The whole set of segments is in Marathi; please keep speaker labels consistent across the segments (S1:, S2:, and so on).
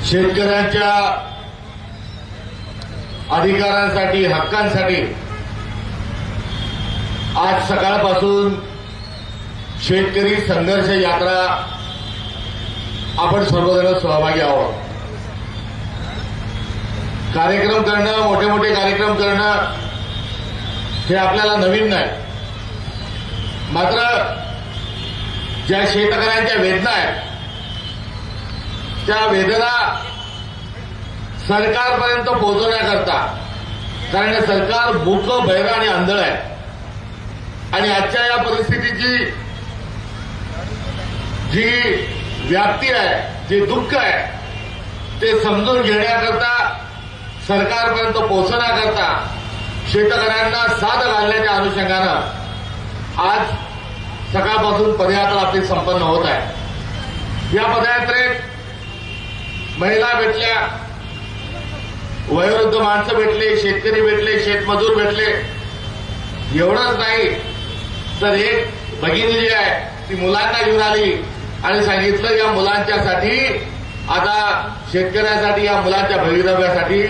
S1: शेतकऱ्यांच्या अधिकारांसाठी, हक्कांसाठी आज सकाळपासून शेतकरी संघर्ष यात्रा आपण सर्वजण सहभागी आहोत. कार्यक्रम करणं, मोठे मोठे कार्यक्रम करणं हे आपल्याला नवीन नाही. मात्र ज्या शेतकऱ्यांच्या वेदना आहेत त्या वेदना सरकारपर्यंत पोहोचवण्याकरता, कारण सरकार मूक, बहिर आणि आंधळ आहे आणि आजच्या या परिस्थितीची जी व्याप्ती आहे, जे दुःख आहे ते समजून घेण्याकरता, सरकारपर्यंत पोहोचण्याकरता, शेतकऱ्यांना साथ घालण्याच्या अनुषंगानं आज सकाळपासून पदयात्रा आपली संपन्न होत आहे. या पदयात्रेत महिला भेटल्या, वयोवृद्ध माणसं भेटले, शेतकरी भेटले, शेतमजूर भेटले. एवढंच नाही तर एक भगिनी जी आहे ती मुलांना घेऊन आली आणि सांगितलं या मुलांच्यासाठी, आता शेतकऱ्यांसाठी, या मुलांच्या भवितव्यासाठी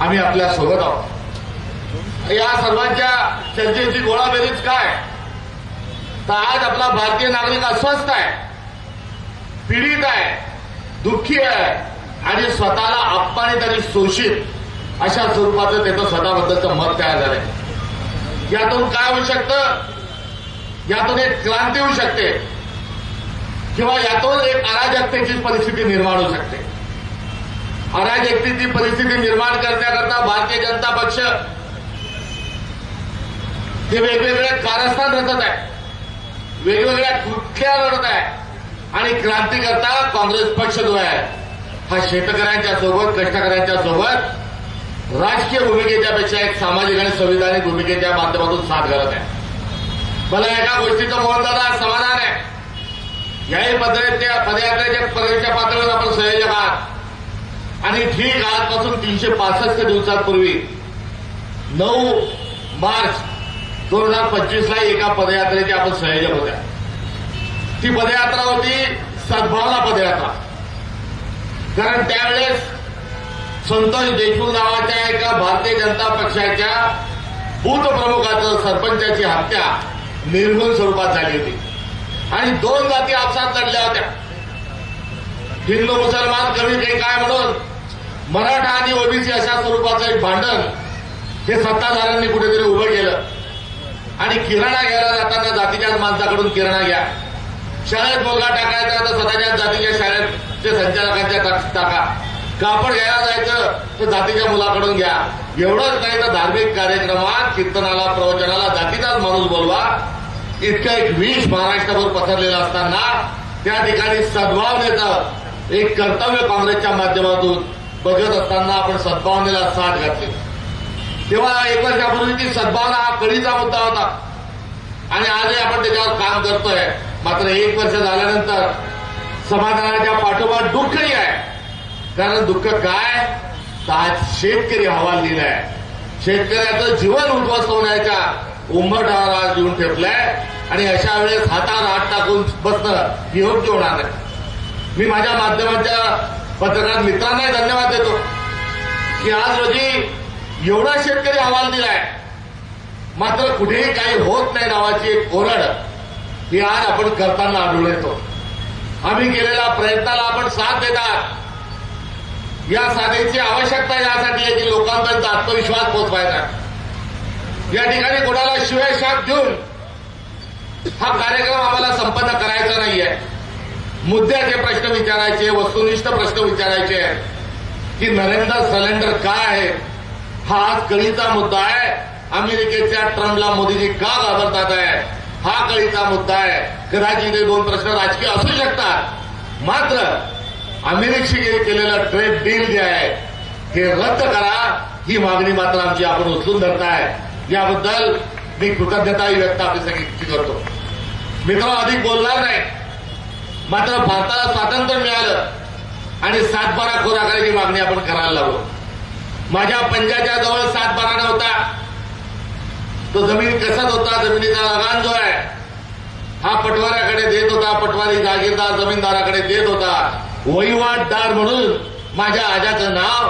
S1: आम्ही आपल्या सोबत आहोत. या सर्वांच्या चर्चेची गोळाबेरीज काय, तर आज आपला भारतीय नागरिक अस्वस्थ आहे, पीडित आहे, दुःखी आहे आणि स्वतःला अपमानित आणि शोषित अशा स्वरूपाचं त्याचं स्वतःबद्दलचं मत तयार झालंय. यातून काय होऊ शकतं, यातून एक क्रांती होऊ शकते किंवा यातून एक अराजकतेची परिस्थिती निर्माण होऊ शकते. अराजकतेची परिस्थिती निर्माण करण्याकरता भारतीय जनता पक्ष हे वेगवेगळे कारस्थान रचत आहे, वेगवेगळ्या कृत्या लढत आहे आणि क्रांती करता काँग्रेस पक्ष जो आहे हा शेतकऱ्यांच्या सोबत, कष्टकऱ्यांच्या सोबत राजकीय भूमिकेच्या पेक्षा एक सामाजिक आणि संविधानिक भूमिकेच्या माध्यमातून साथ घालत आहे. मला एका गोष्टीचं मोहनदादा समाधान आहे, याही पदयात्रेच्या प्रवेशच्या पातळीवर आपण संयोजक आहात आणि ठीक आजपासून 365 दिवसांपूर्वी 9 मार्च 2025ला एका पदयात्रेचे आपण संयोजक होत्या. ती पदयात्रा होती सद्भावना पदयात्रा. कारण त्यावेळेस संतोष देशमुख नावाच्या एका भारतीय जनता पक्षाच्या बूथ प्रमुखाचं, सरपंचाची हत्या निर्घृण स्वरूपात झाली होती आणि 2 जाती आपसात लढल्या होत्या. हिंदू मुसलमान, कमी काही काय म्हणून मराठा आणि ओबीसी अशा स्वरूपाचं एक भांडण हे सत्ताधाऱ्यांनी कुठेतरी उभं केलं आणि किराणा घ्यायला जाताना जातीच्याच माणसाकडून किराणा घ्या, शाळेत मुलगा टाकायचा तर स्वतःच्या जातीच्या शाळेचे संचालकांच्या टाका, कापड घ्यायला जायचं तर जातीच्या मुलाकडून घ्या. एवढंच नाही तर धार्मिक कार्यक्रमात, कीर्तनाला, प्रवचनाला जातीचाच माणूस बोलवा, इतकं एक विष महाराष्ट्रभर पसरलेलं असताना त्या ठिकाणी सद्भावनेचं एक कर्तव्य काँग्रेसच्या माध्यमातून बघत असताना आपण सद्भावनेला साथ घातली. तेव्हा 1 वर्षापूर्वी ती सद्भावना हा कळीचा मुद्दा होता आणि आजही आपण त्याच्यावर काम करतोय. मात्र 1 वर्ष झाल्यानंतर समाधानाच्या पाठोपाठ दुःखही आहे. कारण दुःख काय, तर आज शेतकरी हवाल दिलाय, शेतकऱ्याचं जीवन उद्ध्वस्त होण्याच्या उंबरठ्यावर आज येऊन ठेपलाय आणि अशा वेळेस हातावर हात टाकून बसणं योग्य होणार नाही. मी माझ्या माध्यमाच्या पत्रकार मित्रांना धन्यवाद देतो की आज रोजी एवढा शेतकरी हवाल दिलाय, मात्र कुठेही काही होत नाही नावाची एक ओरड ही आज आपण करताना आढळून येतो. आम्ही केलेल्या प्रयत्नाला आपण साथ देतात. या साथीची आवश्यकता यासाठी आहे की लोकांपर्यंत आत्मविश्वास पोहोचवायचा. या ठिकाणी कोणाला शिवायशाप देऊन हा कार्यक्रम आम्हाला संपन्न करायचा नाहीये. मुद्द्याचे प्रश्न विचारायचे, वस्तुनिष्ठ प्रश्न विचारायचे की नरेंद्र सिलेंडर काय आहे, हा आज कळीचा मुद्दा आहे. अमेरिकेच्या ट्रम्पला मोदीजी का घाबरतात आहे, हा कळीचा मुद्दा आहे. कदाचित हे 2 प्रश्न राजकीय असू शकतात, मात्र अमेरिकेशी केलेलं ट्रेड डील जे आहे हे रद्द करा, ही मागणी मात्र आमची आपण उचलून धरताय. याबद्दल मी कृतज्ञताही व्यक्त आपल्यासाठी करतो. मित्रांनो, अधिक बोलणार नाही, मात्र भारताला स्वातंत्र्य मिळालं आणि 7/12 खोरा करायची मागणी आपण करायला लागलो. माझ्या पंजाच्या जवळ 7/12 नव्हता, तो जमीन कसत होता. जमिनीचा लगान जो आहे हा पटवाऱ्याकडे देत होता, पटवारी जागीरदार जमीनदाराकडे देत होता. वहिवाटदार म्हणून माझ्या आजाचं नाव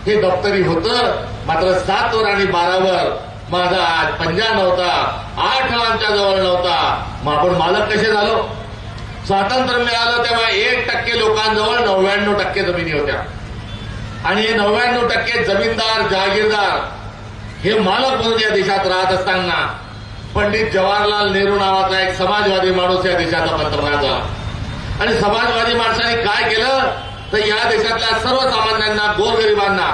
S1: हे दप्तरी होतं, मात्र 7 वर आणि 12 वर माझा आज पंजा नव्हता, 8 आमच्या जवळ नव्हता. मग आपण मालक कसे झालो? स्वातंत्र्य मिळालं तेव्हा 1% लोकांजवळ 99% जमिनी होत्या आणि हे 99% जमीनदार जहागीरदार हे मालक म्हणून या देशात राहत असताना पंडित जवाहरलाल नेहरू नावाचा एक समाजवादी माणूस या देशाचा पंतप्रधान झाला. आणि समाजवादी माणसाने काय केलं तर या देशातल्या सर्वसामान्यांना, गोरगरिबांना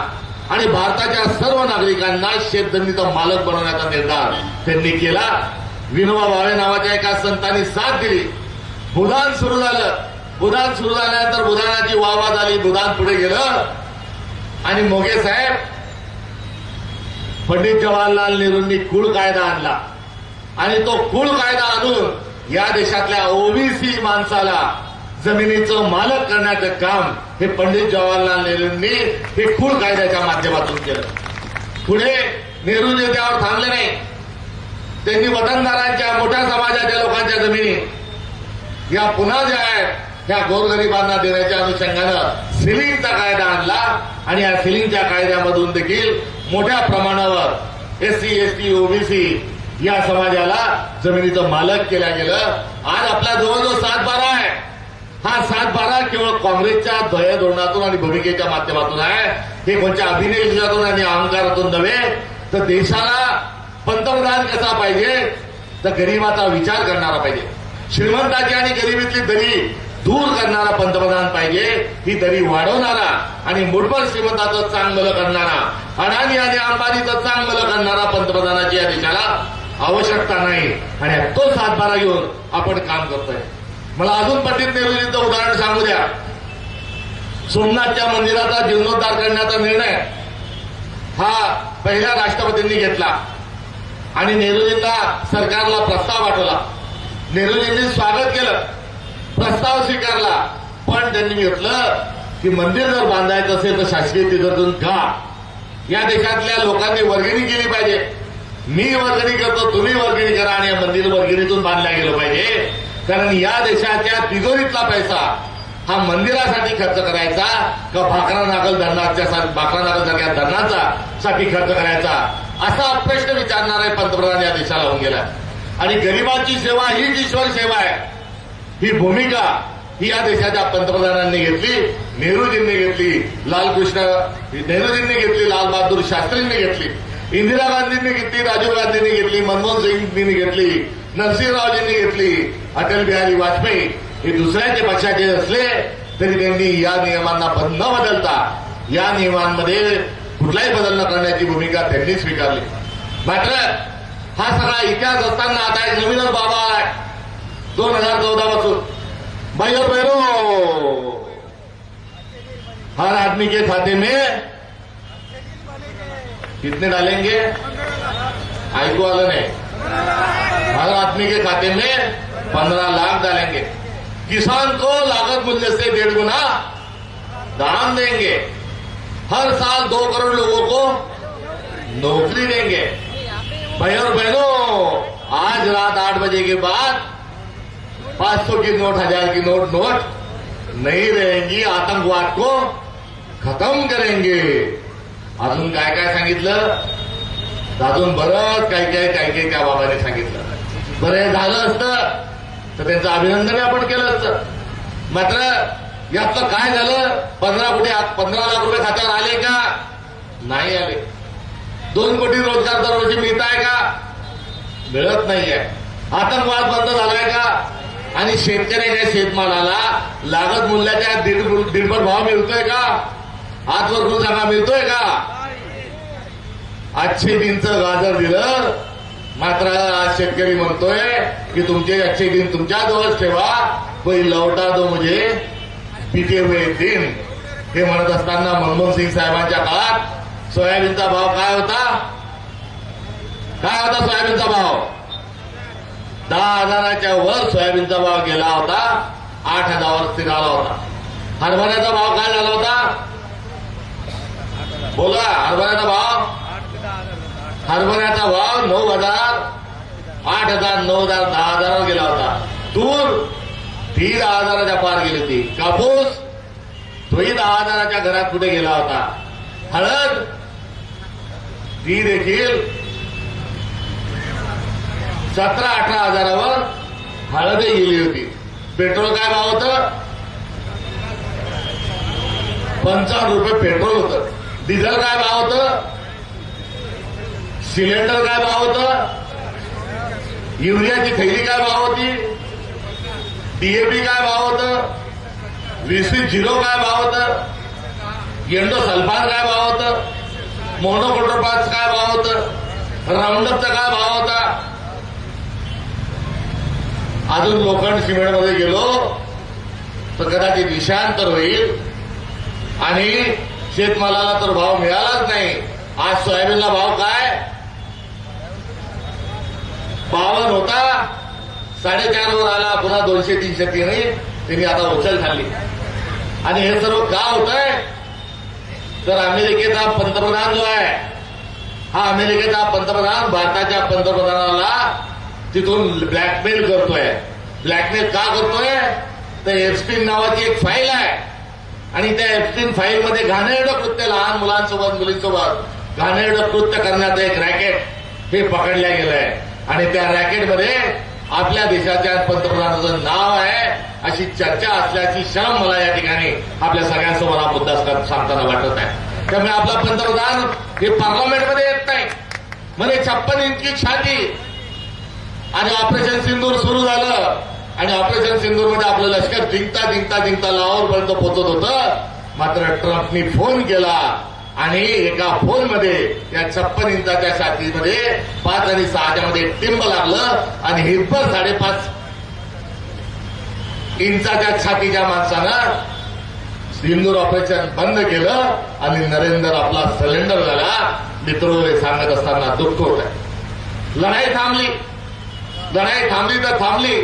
S1: आणि भारताच्या सर्व नागरिकांना शेतजमिनीचा मालक बनवण्याचा निर्धार त्यांनी केला. विनोबा भावे नावाच्या एका संतांनी साथ दिली. बुधान सुरू झालं. बुधान सुरू झाल्यानंतर बुधानाची वाहवा झाली. बुधान पुढे गेलं आणि मोगे साहेब पंडित जवाहरलाल नेहरूंनी कुळ कायदा आणला आणि तो कुळ कायदा आणून या देशातल्या ओबीसी माणसाला जमिनीचं मालक करण्याचं काम हे पंडित जवाहरलाल नेहरूंनी हे कुळ कायद्याच्या माध्यमातून केलं. पुढे नेहरूजी त्यावर थांबले नाही. त्यांनी वतनदारांच्या, मोठ्या समाजाच्या लोकांच्या जमिनी या पुन्हा ज्या आहेत त्या गोरगरिबांना देण्याच्या अनुषंगानं सिलिंगचा कायदा आणला आणि या सिलिंगच्या कायद्यामधून देखील मोठ्या प्रमाणावर एससी, एसटी, ओबीसी या समाजाला जमिनीचं मालक केलं गेलं. आज आपल्या जवळजवळ 7-12 आहे. हा 7-12 केवळ काँग्रेसच्या ध्येय धोरणातून आणि भूमिकेच्या माध्यमातून आहे. हे कोणत्या अभिनिवेशातून आणि अहंकारातून नव्हे, तर देशाला पंतप्रधान कसा पाहिजे तर गरिबाचा विचार करणारा पाहिजे. श्रीमंताची आणि गरिबीतली दरी दूर करणारा पंतप्रधान पाहिजे. ही दरी वाढवणारा आणि मुठभर श्रीमंताचं चांगलं करणारा, अडाणी आणि अंबानीचं चांगलं करणारा पंतप्रधानाची या देशाला आवश्यकता नाही. आणि तो 7-12 घेऊन आपण काम करतोय. मला अजून पंडित नेहरूजींचं उदाहरण सांगू द्या. सोमनाथच्या मंदिराचा जीर्णोद्धार करण्याचा निर्णय हा पहिल्या राष्ट्रपतींनी घेतला आणि नेहरूजींना सरकारला प्रस्ताव पाठवला. नेहरूजींनी स्वागत केलं, प्रस्ताव स्वीकारला, पण त्यांनी म्हटलं की मंदिर जर बांधायचं असेल तर शासकीय तिजोरीतून का? या देशातल्या लोकांनी वर्गणी केली पाहिजे. मी वर्गणी करतो, तुम्ही वर्गणी करा आणि मंदिर वर्गणीतून बांधल्या गेलं पाहिजे. कारण या देशाच्या तिजोरीतला पैसा हा मंदिरासाठी खर्च करायचा का भाकरा नागल सारख्या धरणाचा साठी खर्च करायचा, असा प्रश्न विचारणारा पंतप्रधान या देशाला होऊन गेला. आणि गरिबांची सेवा हीच ईश्वर सेवा आहे. ही भूमिका ही या देशाच्या पंतप्रधानांनी घेतली, नेहरूजींनी घेतली, नेहरूजींनी घेतली, लालबहादूर शास्त्रींनी घेतली, इंदिरा गांधींनी घेतली, राजीव गांधींनी घेतली, मनमोहन सिंगनी घेतली, नरसिंहरावजींनी घेतली, अटल बिहारी वाजपेयी हे दुसऱ्याच्या पक्षाचे असले तरी त्यांनी या नियमांना न बदलता या नियमांमध्ये कुठलाही बदल न करण्याची भूमिका त्यांनी स्वीकारली. मात्र हा सगळा इतिहास असताना आता एक नवीनच बाबा आहे 2014 पासून. भाई और बहनों, हर आदमी के खाते में कितने डालेंगे? आयको आलं नाही. हर आदमी के खाते में 15 लाख डालेंगे. किसान को लागत मूल्य से 1.5 गुना दाम देंगे. हर साल 2 करोड़ लोगों को नौकरी देंगे. भाई और बहनों, आज रात 8 बजे के बाद 500 की नोट, 1000 की नोट नहीं रहेंगी. आतंकवाद को खत्म करेंगे. अजून काय काय सांगितलं? अजून बरंच काही त्या बाबाने सांगितलं. बरं हे झालं असतं तर त्यांचं अभिनंदन आपण केलं असतं. मात्र यातलं काय झालं? 15 लाख रुपये खात्यावर आले का? नाही आले. 2 कोटी रोजगार दरवर्षी मिळत आहे का? मिळत नाहीये. आतंकवाद बंद झालाय का? आणि शेतकऱ्याच्या शेतमालाला लागत मूल्याच्या दीडपट भाव मिळतोय का? हात वर करून सांगा, मिळतोय का? अच्छे दिनचं गाजर दिलं, मात्र आज शेतकरी म्हणतोय की तुमचे अच्छे दिन तुमच्याजवळच ठेवा, कोई लौटा दो मुझे पिटे हुए दिन. हे म्हणत असताना मनमोहन सिंग साहेबांच्या काळात सोयाबीनचा भाव काय होता? सोयाबीनचा भाव 10,000च्या वर सोयाबीनचा भाव गेला होता. 8,000 स्थिर आला होता. हरभऱ्याचा भाव काय झाला होता? बोला. हरभऱ्याचा भाव 9,000, 8,000, 9,000, 10,000 गेला होता. तूर 13,000च्या पार गेली होती. कापूस तोही 10,000च्या घरात कुठे गेला होता. हळद ती देखील 17-18 हजारावर हळदही गेली होती. पेट्रोल काय भाव होतं? 55 रुपये पेट्रोल होतं. डिझेल काय भाव होतं? सिलेंडर काय भाव होतं? युरियाची थैली काय भाव होती? डीएपी काय भाव होतं? VC0 काय भाव होतं? एंडोसल्फान काय भाव होतं? मोनोक्रोटोफॉस काय भाव होतं? राऊंडअपचा काय भाव होता? अजून लोखंड सिमेंटमध्ये गेलो तर कदाचित विषयांतर होईल आणि शेतमालाला तर भाव मिळालाच नाही. आज सोयाबीनला भाव काय? 52 होता, 4.5 वर आला, पुन्हा 200-300 त्यांनी आता उचल खाल्ली. आणि हे सर्व का होत आहे? तर अमेरिकेचा पंतप्रधान जो आहे, हा अमेरिकेचा पंतप्रधान भारताच्या पंतप्रधानाला तिथून ब्लॅकमेल करतोय. ब्लॅकमेल का करतोय? तर एप्स्टीन नावाची एक फाईल आहे आणि त्या एप्स्टीन फाईलमध्ये घाणेरडं कृत्य, लहान मुलांसोबत मुलींसोबत घाणेरडं कृत्य करण्याचं एक रॅकेट हे पकडल्या गेलंय. आणि त्या रॅकेटमध्ये आपल्या देशाच्या पंतप्रधानाचं नाव आहे अशी चर्चा असल्याची शरम मला या ठिकाणी आपल्या सगळ्यांसमोर हा मुद्दा सांगताना वाटत आहे. त्यामुळे आपला पंतप्रधान हे पार्लमेंटमध्ये येत नाही म्हणजे 56 इंची छाती. आणि ऑपरेशन सिंदूर सुरू झालं आणि ऑपरेशन सिंदूरमध्ये आपलं लष्कर जिंकता लाहोरपर्यंत पोहोचत होतं. मात्र ट्रम्पनी फोन केला आणि एका फोनमध्ये या 56 इंचाच्या छातीमध्ये 5 आणि 6च्या मध्ये टिंब लागलं आणि हिरभर 5.5 इंचाच्या छातीच्या माणसानं सिंदूर ऑपरेशन बंद केलं आणि नरेंद्र आपला सरेंडर झाला. मित्र सांगत असताना दुःख होत आहे. लढाई थांबली तर थांबली.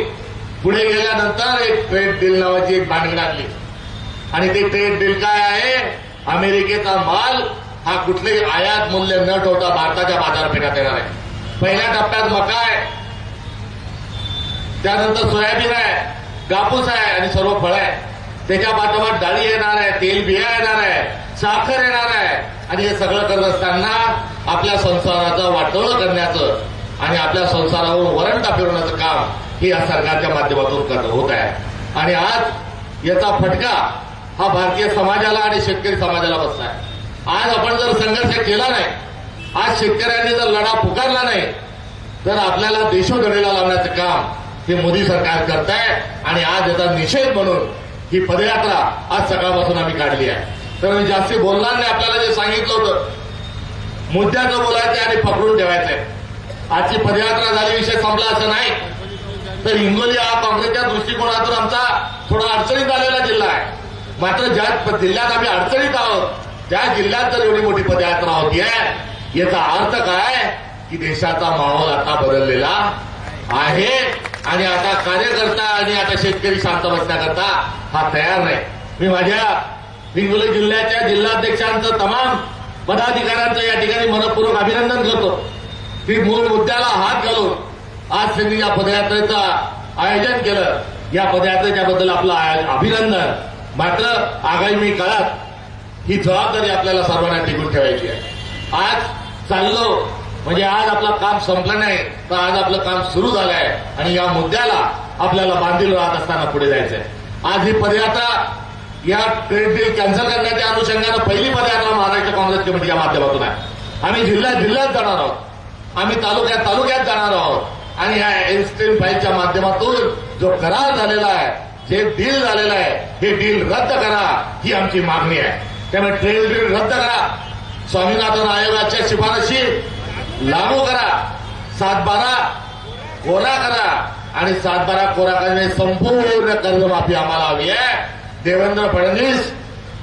S1: पुढे गेल्यानंतर एक ट्रेड डील नावाची एक भानगड आणली आणि ते ट्रेड डील काय आहे? अमेरिकेचा माल हा कुठलेही आयात मूल्य न ठेवता भारताच्या बाजारपेठात येणार आहे. पहिल्या टप्प्यात मका आहे, त्यानंतर सोयाबीन आहे, कापूस आहे आणि सर्व फळं आहे. त्याच्या पाठोपाठ डाळी येणार आहे, तेल बिया येणार आहे, साखर येणार आहे. आणि हे सगळं करत असताना आपल्या संसाराचं वाटोळं करण्याचं आणि आपल्या संसारावरून वरंटा फिरवण्याचं काम हे या सरकारच्या माध्यमातून होत आहे. आणि आज याचा फटका हा भारतीय समाजाला आणि शेतकरी समाजाला बसला आहे. आज आपण जर संघर्ष केला नाही, आज शेतकऱ्यांनी जर लढा पुकारला नाही, तर आपल्याला देशोधडीला लावण्याचं काम हे मोदी सरकार करत आहे. आणि आज याचा निषेध म्हणून ही पदयात्रा आज सकाळपासून आम्ही काढली आहे. तर मी जास्ती बोलणार नाही. आपल्याला जे सांगितलं होतं मुद्द्याचं बोलायचं आणि पकडून ठेवायचंय. आजची पदयात्रा झाली, विषय संपला असं नाही. तर हिंगोली हा काँग्रेसच्या दृष्टिकोनातून आमचा थोडा अडचणीत आलेला जिल्हा आहे. मात्र ज्या जिल्ह्यात आम्ही अडचणीत आहोत त्या जिल्ह्यात जर एवढी मोठी पदयात्रा होती आहे, याचा अर्थ काय की देशाचा माहोल आता बदललेला आहे आणि आता कार्यकर्ता आणि आता शेतकरी शांत बसण्याकरता हा तयार नाही. मी माझ्या हिंगोली जिल्ह्याच्या जिल्हाध्यक्षांचं तमाम पदाधिकाऱ्यांचं या ठिकाणी मनपूर्वक अभिनंदन करतो की मूळ मुद्द्याला हात घालून आज त्यांनी या पदयात्रेचं आयोजन केलं. या पदयात्रेच्याबद्दल आपलं अभिनंदन. मात्र आगामी काळात ही जबाबदारी आपल्याला सर्वांना टिकून ठेवायची आहे. आज चाललो म्हणजे आज आपलं काम संपलं नाही, तर आज आपलं काम सुरू झालं आहे आणि या मुद्द्याला आपल्याला बांधील राहत असताना पुढे जायचंय. आज ही पदयात्रा या ट्रेड डील कॅन्सल करण्याच्या अनुषंगानं पहिली पदयात्रा महाराष्ट्र काँग्रेस कमिटीच्या माध्यमातून आहे. आम्ही जिल्ह्यात जाणार आहोत, आम्ही तालुक्यात जाणार आहोत आणि या एप्स्टीन फाईलच्या माध्यमातून जो करार झालेला आहे, जे डील झालेलं आहे, हे डील रद्द करा ही आमची मागणी आहे. त्यामुळे ट्रेड डील रद्द करा, स्वामीनाथन आयोगाच्या शिफारशी लागू करा, 7/12 कोरा करा आणि 7/12 कोरा करणे संपूर्ण कर्जमाफी आम्हाला हवी आहे. देवेंद्र फडणवीस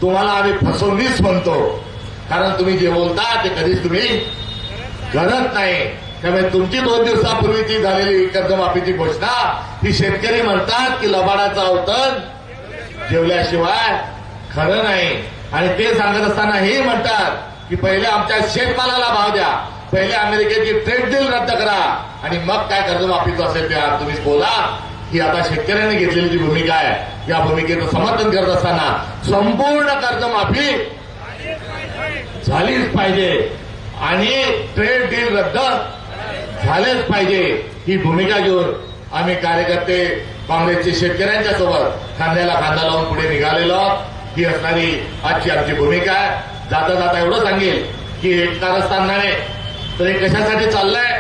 S1: तुम्हाला आम्ही फसवणीच म्हणतो, कारण तुम्ही जे बोलता ते कधीच तुम्ही करत नाही. त्यामुळे तुमची 2 दिवसापूर्वीची झालेली कर्जमाफीची घोषणा ही शेतकरी म्हणतात की लबाडाचा अवतन जेवल्याशिवाय खरं नाही. आणि ते सांगत असताना हे म्हणतात की पहिले आमच्या शेतमालाला भाव द्या, पहिले अमेरिकेची ट्रेड डील रद्द करा आणि मग काय कर्जमाफीचं असेल ते तुम्ही बोला. ही आता शेतकऱ्यांनी घेतलेली जी भूमिका आहे या भूमिकेचं समर्थन करत असताना संपूर्ण कर्जमाफी झालीच पाहिजे आणि ट्रेड डील रद्द झालेच पाहिजे ही भूमिका घेऊन आम्ही कार्यकर्ते काँग्रेसचे शेतकऱ्यांच्या सोबत खांद्याला खांदा लावून पुढे निघालेलो आहोत। ही असणारी आजची आमची भूमिका आहे। जाता जाता एवढं सांगेल की हे कारस्थान नव्हे तर हे कशासाठी चाललंय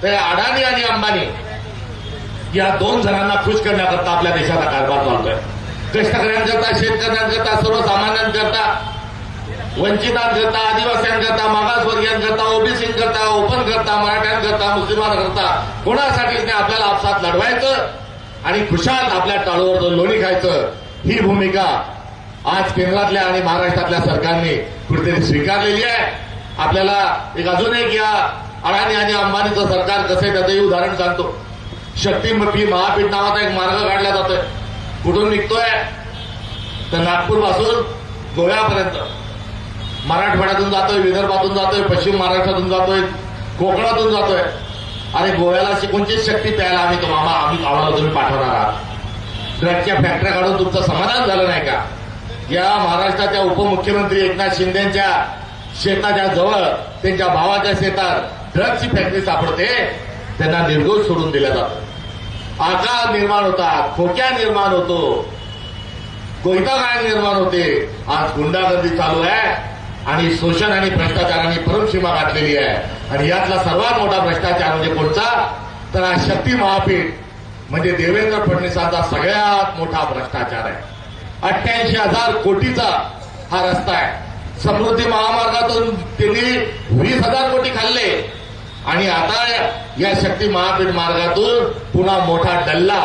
S1: तर अडाणी आणि अंबानी या दोन जणांना खुश करण्याकरता आपल्या देशाचा कारभार चालतोय। कष्टकऱ्यांकरता, शेतकऱ्यांकरता, सर्वसामान्यांकरता, वंचितांकरता, आदिवासींकरता, मागासवर्गीयांकरता, ओबीसींकरता, ओपन करता, मराठ्यांकरता, मुस्लिमांकरता कोणासाठीच नाही आपल्याला आपसात लढवायचं आणि खुशाल आपल्या टाळूवर लोणी खायचं ही भूमिका आज केंद्रातल्या आणि महाराष्ट्रातल्या सरकारने कुठेतरी स्वीकारलेली आहे। आपल्याला एक अजून एक या अडाणी आणि अंबानीचं सरकार कसं आहे त्याचंही उदाहरण सांगतो। शक्तिमुखी महापीठ नावाचा एक मार्ग काढला जातोय। कुठून निघतोय तर नागपूरपासून गोव्यापर्यंत मराठवाड्यातून जातोय, विदर्भातून जातोय, पश्चिम महाराष्ट्रातून जातोय, कोकणातून जातोय। अरे गोव्याला कोणतीच शक्ती प्यायला आम्हाला तुम्ही पाठवणार आहात। ड्रगच्या फॅक्टऱ्या काढून तुमचं समाधान झालं नाही का? या महाराष्ट्राच्या उपमुख्यमंत्री एकनाथ शिंदेच्या शेताच्या जवळ त्यांच्या भावाच्या शेतात ड्रगची फॅक्टरी सापडते, त्यांना निर्दोष सोडून दिलं जातं। आकार निर्माण होतात, खोक्या निर्माण होतो, गोयतागाळ निर्माण होते। आज गुंडागर्दी चालू आहे आणि शोषण आणि भ्रष्टाचाराने परमसीमा गाठलेली आहे आणि यातला सर्वात मोठा भ्रष्टाचार म्हणजे कोणता तर हा शक्ती महापीठ म्हणजे देवेंद्र फडणवीसांचा सगळ्यात मोठा भ्रष्टाचार आहे। 88,000 कोटीचा हा रस्ता आहे। समृद्धी महामार्गातून त्यांनी 20,000 कोटी खाल्ले आणि आता या शक्ती महापीठ मार्गातून पुन्हा मोठा डल्ला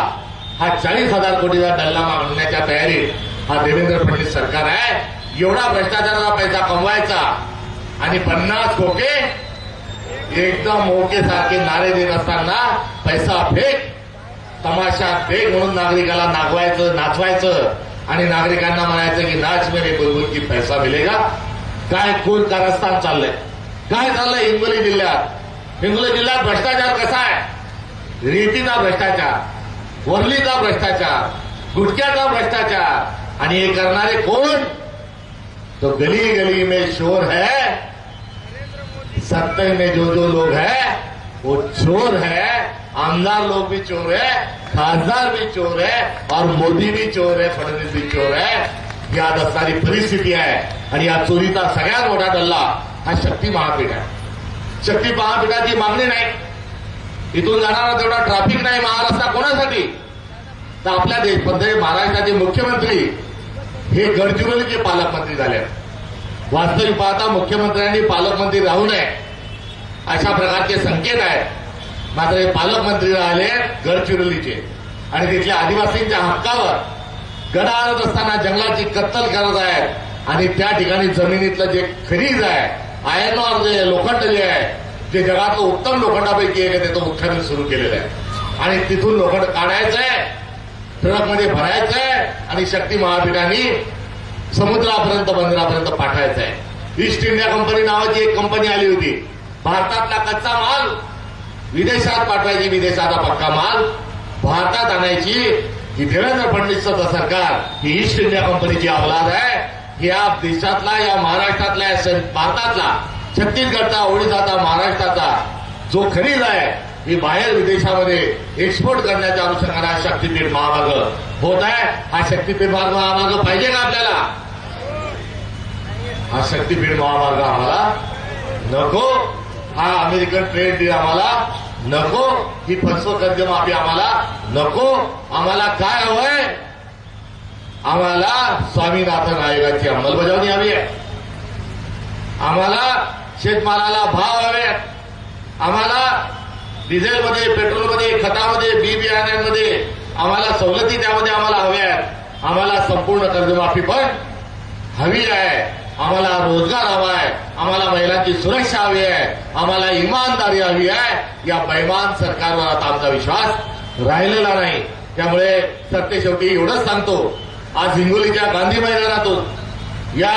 S1: हा 40,000 कोटीचा डल्ला मागण्याच्या तयारीत हा देवेंद्र फडणवीस सरकार आहे। एवढा भ्रष्टाचाराचा पैसा कमवायचा आणि 50 खोके एकदम ओके सारखे नारे देत असताना पैसा फेक, तमाशा फेक म्हणून नागरिकाला नाचवायचं आणि नागरिकांना म्हणायचं की नाच मेरे बुलबुल की पैसा मिलेगा। काय खून कारस्थान चाललंय, काय चाललंय हिंगोली जिल्ह्यात? हिंगोली जिल्ह्यात भ्रष्टाचार कसा आहे? रेतीचा भ्रष्टाचार, वरलीचा भ्रष्टाचार, गुटख्याचा भ्रष्टाचार आणि हे करणारे कोण? तो गली गली में शोर है, सत्ता में जो लोग है वो चोर है। आमदार लोग भी चोर है, खासदार भी चोर है और मोदी भी चोर है, फडणवीस भी चोर है। ही आज असणारी परिस्थिती आहे आणि या चोरीचा सगळ्यात मोठा डल्ला हा शक्ती महापीठ आहे। शक्ती महापीठाची मागणी नाही, इथून जाणारा तेवढा ट्रॅफिक नाही महाराष्ट्रात कोणासाठी तर आपल्या महाराष्ट्राचे मुख्यमंत्री हे गडचिरोलीचे पालकमंत्री झाले। वास्तविक पाहता मुख्यमंत्र्यांनी पालकमंत्री राहू नये अशा प्रकारचे संकेत आहेत। मात्र हे पालकमंत्री राहिले गडचिरोलीचे आणि तिथल्या आदिवासींच्या हक्कावर गड आणत असताना जंगलाची कत्तल करत आहेत आणि त्या ठिकाणी जमिनीतलं जे खनिज आहे, आयर्न ऑर जे लोखंड जे आहे, जे जगातलं उत्तम लोखंडापैकी एक आहे, त्याचं उत्खनन सुरू केलेलं आहे आणि तिथून लोखंड काढायचंय, ट्रकमध्ये भरायचंय आणि शक्ती महापीठाने समुद्रापर्यंत बंदरापर्यंत पाठवायचंय। ईस्ट इंडिया कंपनी नावाची एक कंपनी आली होती। भारतातला कच्चा माल विदेशात पाठवायची, विदेशाचा पक्का माल भारतात आणायची। ही देवेंद्र फडणवीसचं सरकार ही ईस्ट इंडिया कंपनीची अवलाद आहे। या देशातला, या महाराष्ट्रातला, भारतातला, छत्तीसगडचा, ओडिशाचा, महाराष्ट्राचा जो खनिज आहे ही बाहेर विदेशामध्ये एक्सपोर्ट करण्याच्या अनुषंगाने शक्तीपीठ महामार्ग होत आहे। हा शक्तीपीठ महामार्ग पाहिजे का आपल्याला? हा शक्तीपीठ महामार्ग आम्हाला नको, हा अमेरिकन ट्रेड डील आम्हाला नको, ही फसवणूक कर्जमाफी आम्हाला नको। आम्हाला काय हवंय? आम्हाला स्वामीनाथन आयोगाची अंमलबजावणी हवी आहे, आम्हाला शेतमालाला भाव हवे, आम्हाला डिझेलमध्ये, पेट्रोलमध्ये, खतामध्ये, बी बियाण्यांमध्ये आम्हाला सवलती त्यामध्ये आम्हाला हव्या आहेत। आम्हाला संपूर्ण कर्जमाफी पण हवी आहे, आम्हाला रोजगार हवा आहे, आम्हाला महिलांची सुरक्षा हवी आहे, आम्हाला इमानदारी हवी आहे। या बैमान सरकारवर आता आमचा विश्वास राहिलेला नाही। त्यामुळे सत्य शेवटी एवढंच सांगतो, आज हिंगोलीच्या गांधी मैदानातून या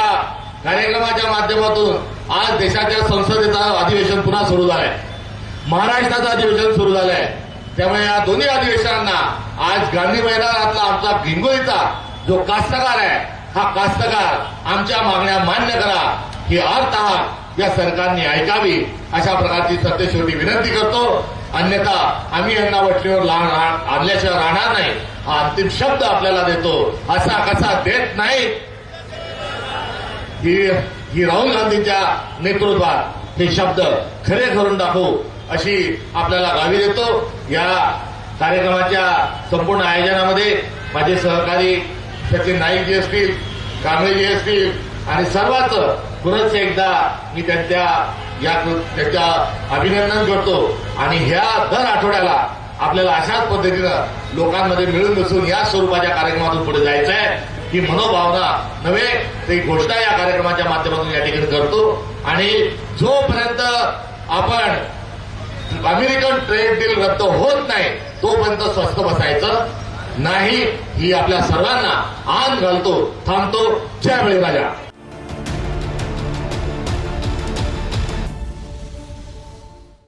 S1: कार्यक्रमाच्या माध्यमातून आज देशाच्या संसदेचं अधिवेशन पुन्हा सुरू झालंय, महाराष्ट्राचं अधिवेशन सुरू झालंय। त्यामुळे या दोन्ही अधिवेशनांना आज गांधी मैदानातला आमचा भिंगोलीचा जो कास्तकार आहे, हा कास्तकार आमच्या मागण्या मान्य करा ही अर्थात या सरकारने ऐकावी अशा प्रकारची सत्तेशेवटी विनंती करतो. अन्यथा आम्ही यांना वटणीवर आणल्याशिवाय राहणार नाही हा अंतिम शब्द आपल्याला देतो. असा कसा देत नाही ही राहुल गांधींच्या नेतृत्वात हे शब्द खरे करून दाखवू अशी आपल्याला ग्वाही देतो. या कार्यक्रमाच्या संपूर्ण आयोजनामध्ये माझे सहकारी सचिन नाईकजी असतील, कांबळेजी असतील आणि सर्वांच पुनश्च एकदा मी त्यांच्या अभिनंदन करतो. आणि ह्या दर आठवड्याला आपल्याला अशाच पद्धतीनं लोकांमध्ये मिळून मिसळून या स्वरूपाच्या कार्यक्रमातून पुढे जायचं आहे ही मनोभावना नव्हे तर ही घोषणा या कार्यक्रमाच्या माध्यमातून या ठिकाणी करतो. आणि जोपर्यंत आपण अमेरिकन ट्रेड डील रद्द होत नाही तोपर्यंत स्वस्थ बसायचं नाही ही आपल्या सर्वांना आन घालतो. थांबतो. जय बळीराजा.